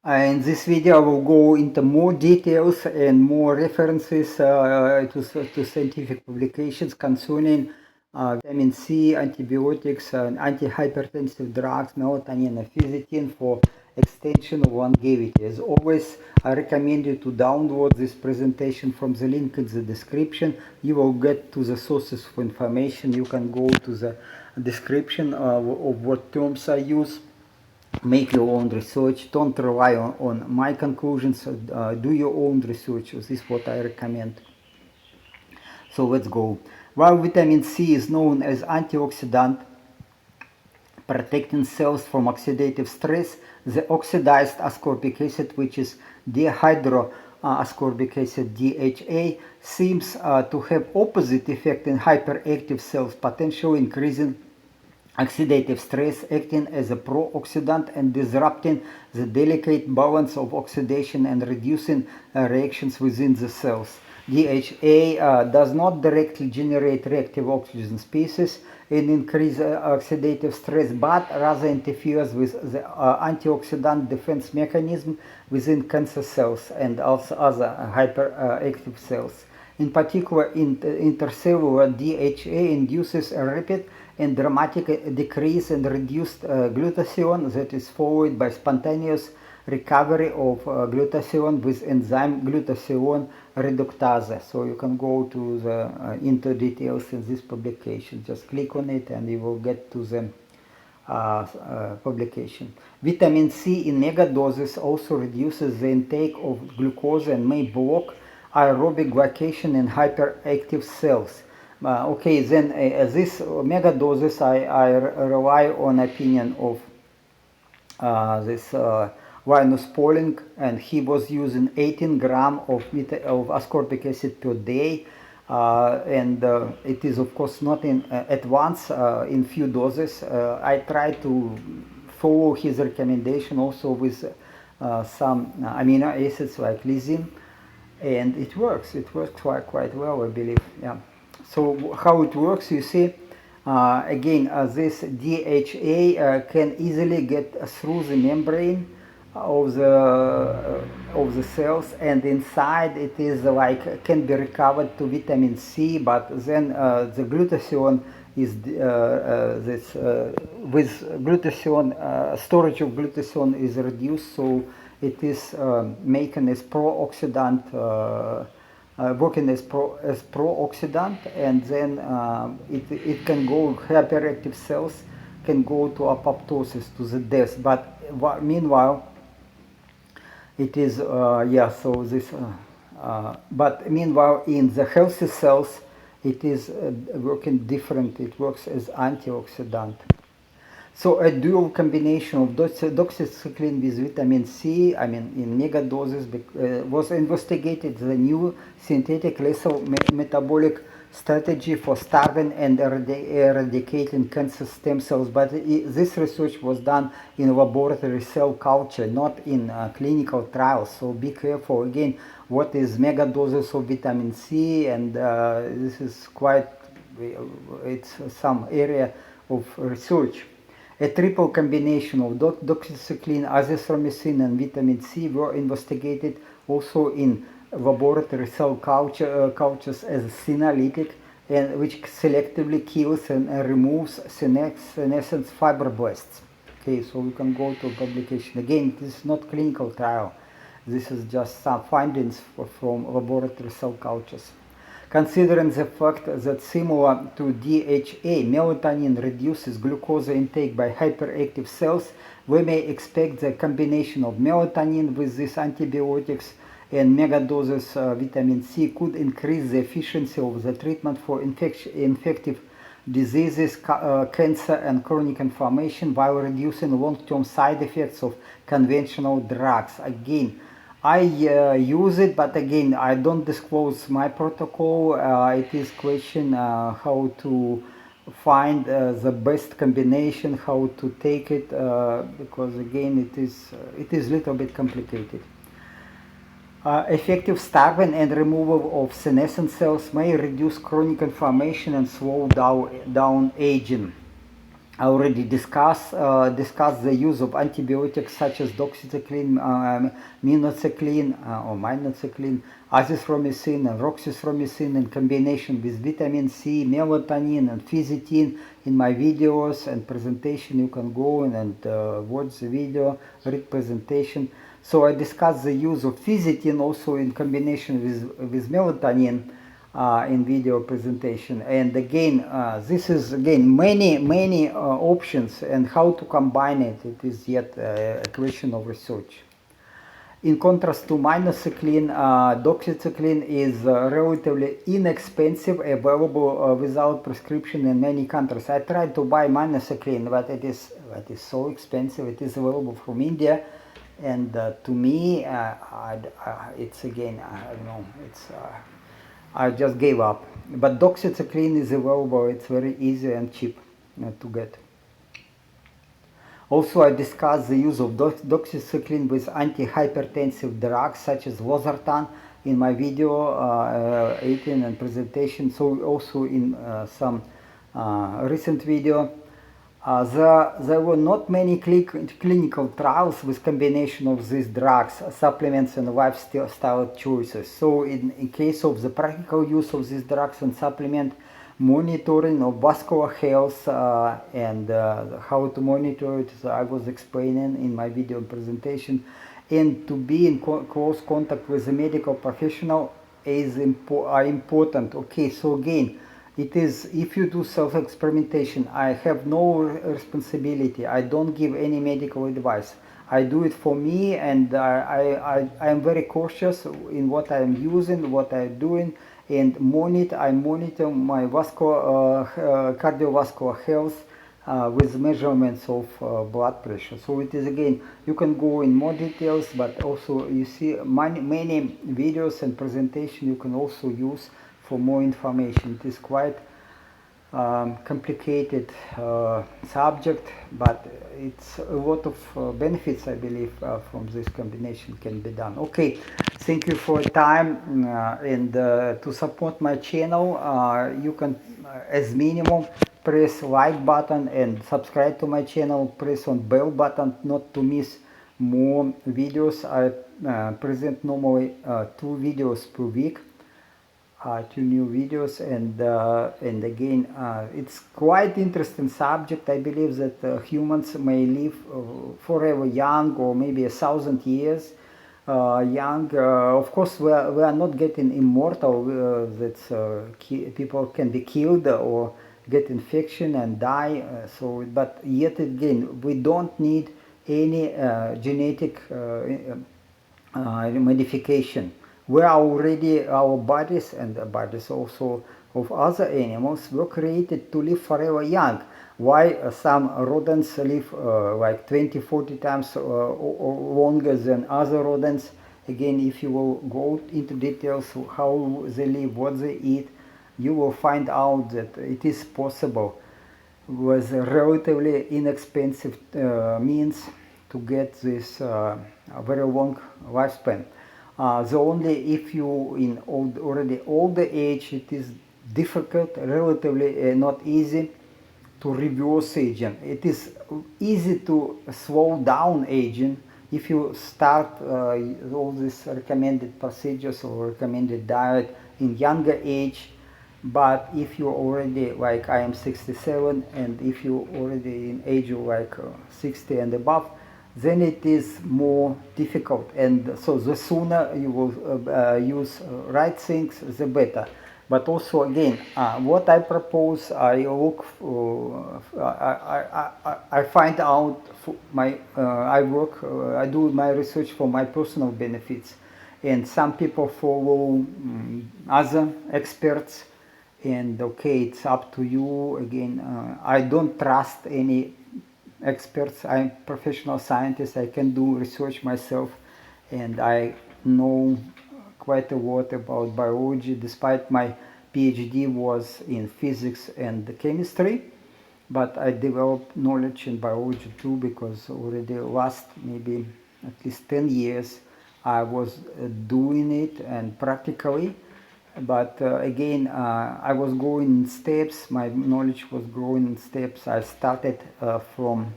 In this video I will go into more details and more references to scientific publications concerning vitamin C, antibiotics, antihypertensive drugs, melatonin and fisetin for extension of longevity. As always, I recommend you to download this presentation from the link in the description. You will get to the sources of information. You can go to the description of what terms I use. Make your own research. Don't rely on my conclusions. Do your own research. This is what I recommend. So let's go. While vitamin C is known as antioxidant, protecting cells from oxidative stress, the oxidized ascorbic acid, which is dehydroascorbic acid DHA, seems to have opposite effect in hyperactive cells, potentially increasing oxidative stress, acting as a pro-oxidant and disrupting the delicate balance of oxidation and reducing reactions within the cells. DHA does not directly generate reactive oxygen species and increase oxidative stress, but rather interferes with the antioxidant defense mechanism within cancer cells and also other hyperactive cells. In particular, intercellular DHA induces a rapid and dramatic decrease in reduced glutathione that is followed by spontaneous recovery of glutathione with enzyme glutathione reductase. So you can go to the into details in this publication. Just click on it and you will get to the publication. Vitamin C in megadoses also reduces the intake of glucose and may block aerobic glycation in hyperactive cells. Okay, then this megadoses I rely on opinion of this Linus Pauling, and he was using 18 gram of ascorbic acid per day, and it is of course not in at once in few doses. I try to follow his recommendation also with some amino acids like lysine, and it works quite well, I believe. Yeah. So how it works, you see, again, this DHA can easily get through the membrane of the cells, and inside it is like can be recovered to vitamin C, but then the glutathione is with glutathione storage of glutathione is reduced, so it is making as pro-oxidant. Working as pro-oxidant, and then it can go, hyperactive cells can go to apoptosis, to the death, but meanwhile it is so this but meanwhile in the healthy cells it is working different. It works as antioxidant. So a dual combination of doxycycline with vitamin C, in megadoses, was investigated, the new synthetic lethal metabolic strategy for starving and eradicating cancer stem cells. But this research was done in laboratory cell culture, not in clinical trials. So be careful again what is megadoses of vitamin C, and this is it's some area of research. A triple combination of doxycycline, azithromycin and vitamin C were investigated also in laboratory cell cultures as a senolytic, and which selectively kills and removes senescent fibroblasts. Okay, so we can go to publication. Again, this is not clinical trial. This is just some findings from laboratory cell cultures. Considering the fact that similar to DHA, melatonin reduces glucose intake by hyperactive cells, we may expect the combination of melatonin with these antibiotics and megadoses vitamin C could increase the efficiency of the treatment for infective diseases, cancer and chronic inflammation, while reducing long-term side effects of conventional drugs. Again, I use it, but again, I don't disclose my protocol. It is question how to find the best combination, how to take it, because again, it is a little bit complicated. Effective starving and removal of senescent cells may reduce chronic inflammation and slow down aging. I already discussed the use of antibiotics such as doxycycline, minocycline or minocycline, azithromycin and roxythromycin in combination with vitamin C, melatonin and Fisetin in my videos and presentation. You can go and watch the video, read presentation. So I discussed the use of Fisetin also in combination with melatonin in video presentation. And again, this is again many options, and how to combine it, it is yet a question of research. In contrast to minocycline, doxycycline is relatively inexpensive, available without prescription in many countries. I tried to buy minocycline, but it is so expensive. It is available from India, and to me, it's again, I don't know, I just gave up. But doxycycline is available. It's very easy and cheap to get. Also, I discussed the use of doxycycline with antihypertensive drugs such as losartan in my video 18 and presentation. So also in some recent video. There were not many clinical trials with combination of these drugs, supplements and lifestyle choices. So in case of the practical use of these drugs and supplement, monitoring of vascular health and how to monitor it, I was explaining in my video presentation. And to be in close contact with a medical professional is important. Okay, so again, it is, if you do self-experimentation, I have no responsibility. I don't give any medical advice. I do it for me, and I am very cautious in what I am using, what I am doing, and I monitor my cardiovascular health with measurements of blood pressure. So it is, again, you can go in more details, but also you see many videos and presentation you can also use for more information. It is quite complicated subject, but it's a lot of benefits, I believe, from this combination can be done. Okay, thank you for your time, and to support my channel, you can, as minimum, press like button and subscribe to my channel, press on bell button not to miss more videos. I present normally 2 videos per week. 2 new videos, and again, it's quite interesting subject. I believe that humans may live forever young, or maybe 1,000 years young. Of course, we are not getting immortal. People can be killed or get infection and die. But yet again, we don't need any genetic modification. We are already, our bodies and the bodies also of other animals were created to live forever young. Why some rodents live like 20-40 times longer than other rodents? Again, if you will go into details how they live, what they eat, you will find out that it is possible with relatively inexpensive means to get this very long lifespan. Only if you in already older age, it is difficult, relatively not easy to reverse aging. It is easy to slow down aging if you start all these recommended procedures or recommended diet in younger age. But if you already, like I am 67, and if you already in age of like 60 and above, then it is more difficult, and so the sooner you will use right things, the better. But also, again, what I propose, I look for, I find out for my, I do my research for my personal benefits, and some people follow other experts, and okay, it's up to you. Again, I don't trust any experts. I'm a professional scientist. I can do research myself, and I know quite a lot about biology, despite my PhD was in physics and chemistry. But I developed knowledge in biology too, because already last maybe at least 10 years I was doing it and practically, but again, I was going in steps. My knowledge was growing in steps. I started from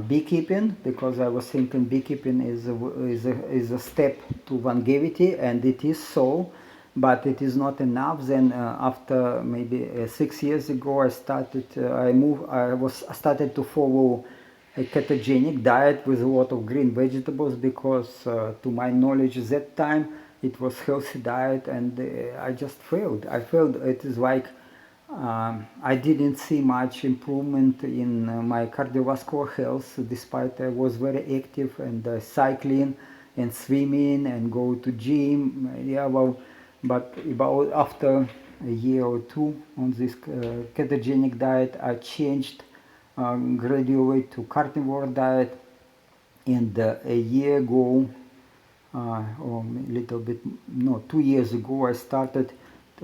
beekeeping, because I was thinking beekeeping is a step to longevity, and it is so, but it is not enough. Then after maybe 6 years ago, I started started to follow a ketogenic diet with a lot of green vegetables, because to my knowledge at that time it was healthy diet, and I just failed. I failed. It is like I didn't see much improvement in my cardiovascular health, despite I was very active and cycling and swimming and go to gym. Yeah, well, but about after a year or two on this ketogenic diet, I changed gradually to carnivore diet, and a year ago, or a little bit, no, 2 years ago, I started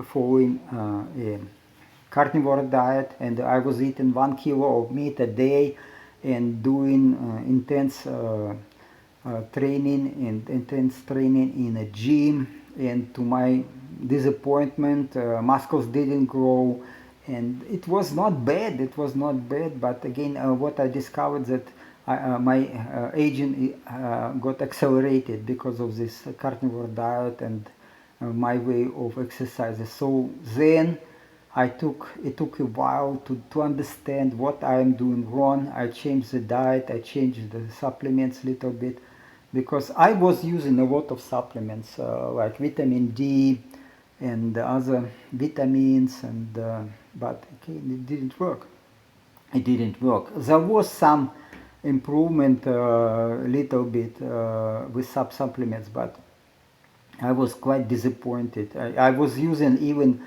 following a carnivore diet, and I was eating 1 kilo of meat a day and doing intense training in a gym, and to my disappointment, muscles didn't grow, and it was not bad. But again, what I discovered that my aging got accelerated because of this carnivore diet and my way of exercises. So then it took a while to understand what I am doing wrong. I changed the diet, I changed the supplements a little bit, because I was using a lot of supplements like vitamin D and other vitamins, and but okay, it didn't work. There was some improvement a little bit with supplements, but I was quite disappointed. I was using even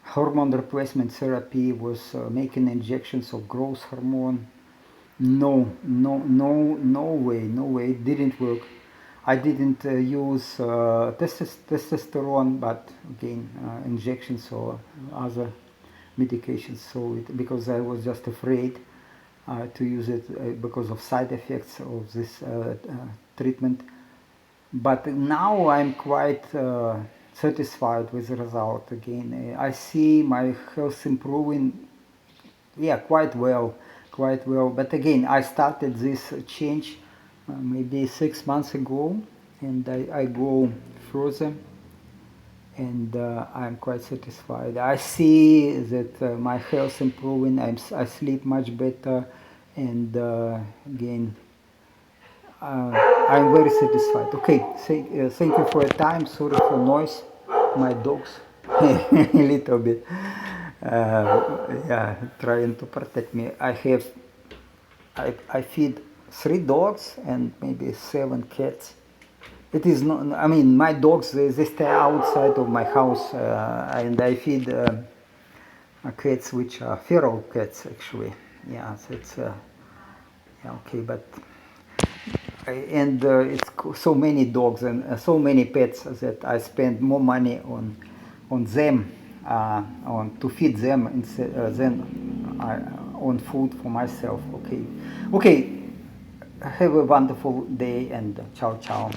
hormone replacement therapy, was making injections of growth hormone. No way, it didn't work. I didn't use testosterone, but again, injections or other medications. So because I was just afraid to use it because of side effects of this treatment. But now I'm quite satisfied with the result. Again, I see my health improving, yeah, quite well. But again, I started this change maybe 6 months ago, and I go further, and I'm quite satisfied. I see that my health improving. I sleep much better, and again, I'm very satisfied. Okay, thank you for your time. Sorry for noise. My dogs a little bit yeah, trying to protect me. I feed 3 dogs and maybe 7 cats. It is not, I mean, my dogs, they stay outside of my house, and I feed cats which are feral cats, actually. Yeah, so it's yeah, okay, but and it's so many dogs and so many pets that I spend more money on them, to feed them than on food for myself. Okay, have a wonderful day, and ciao ciao.